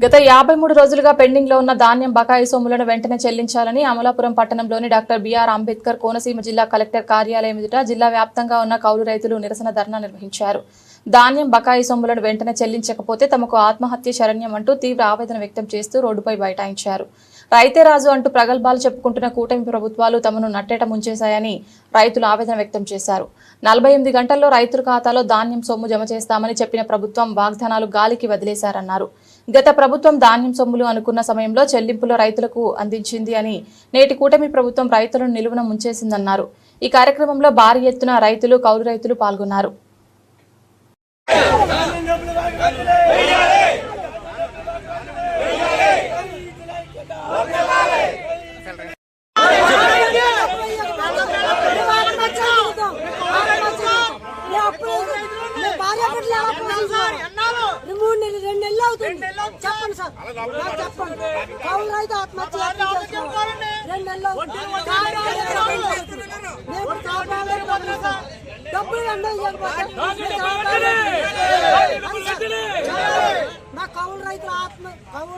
గత 53 రోజులుగా పెండింగ్ లో ఉన్న ధాన్యం బకాయి సొమ్ములను వెంటనే చెల్లించాలని అమలాపురం పట్టణంలోని డాక్టర్ బిఆర్ అంబేద్కర్ కోనసీమ జిల్లా కలెక్టర్ కార్యాలయం ఎదుట జిల్లా వ్యాప్తంగా ఉన్న కౌలు రైతులు నిరసన ధర్నా నిర్వహించారు. ధాన్యం బకాయి సొమ్ములను వెంటనే చెల్లించకపోతే తమకు ఆత్మహత్య శరణ్యం అంటూ తీవ్ర ఆవేదన వ్యక్తం చేస్తూ రోడ్డుపై బైఠాయించారు. రైతే రాజు అంటూ ప్రగల్భాలు చెప్పుకుంటున్న కూటమి ప్రభుత్వాలు తమను నట్టేట ముంచేశాయని రైతులు ఆవేదన వ్యక్తం చేశారు. 48 గంటల్లో రైతుల ఖాతాలో ధాన్యం సొమ్ము జమ చేస్తామని చెప్పిన ప్రభుత్వం వాగ్దానాలు గాలికి వదిలేశారన్నారు. గత ప్రభుత్వం ధాన్యం సొమ్ములు అనుకున్న సమయంలో చెల్లింపులు రైతులకు అందించింది అని నేటి కూటమి ప్రభుత్వం రైతులను నిలువున ముంచేసిందన్నారు. ఈ కార్యక్రమంలో భారీ ఎత్తున రైతులు, కౌలు రైతులు పాల్గొన్నారు. చెప్పండి సార్, చెప్పండి. కౌలు రైతు ఆత్మహత్య డబ్బులు మా కౌలు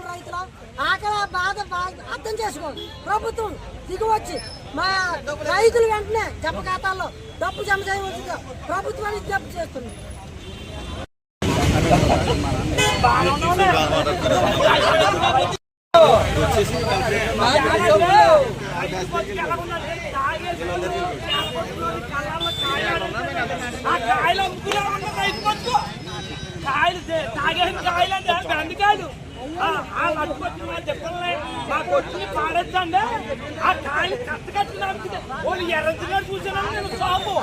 రైతుల ఆకలి బాధ అర్థం చేసుకోండి. ప్రభుత్వం దిగువచ్చి మా రైతులు వెంటనే జప ఖాతాల్లో డబ్బు జమ చేయవలసిందిగా ప్రభుత్వానికి జప్పు చేస్తుంది. పాడచ్చండి ఆ కాయలు కట్ట కట్టినాడు వాళ్ళు ఎర్రగా చూసాను నేను షాపు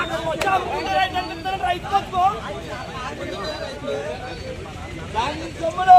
అక్కడ వచ్చి అమ్ముకుంటారు రైతు పట్టుకో సొమ్ములు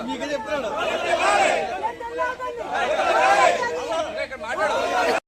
మీకు చెప్తున్నాడు.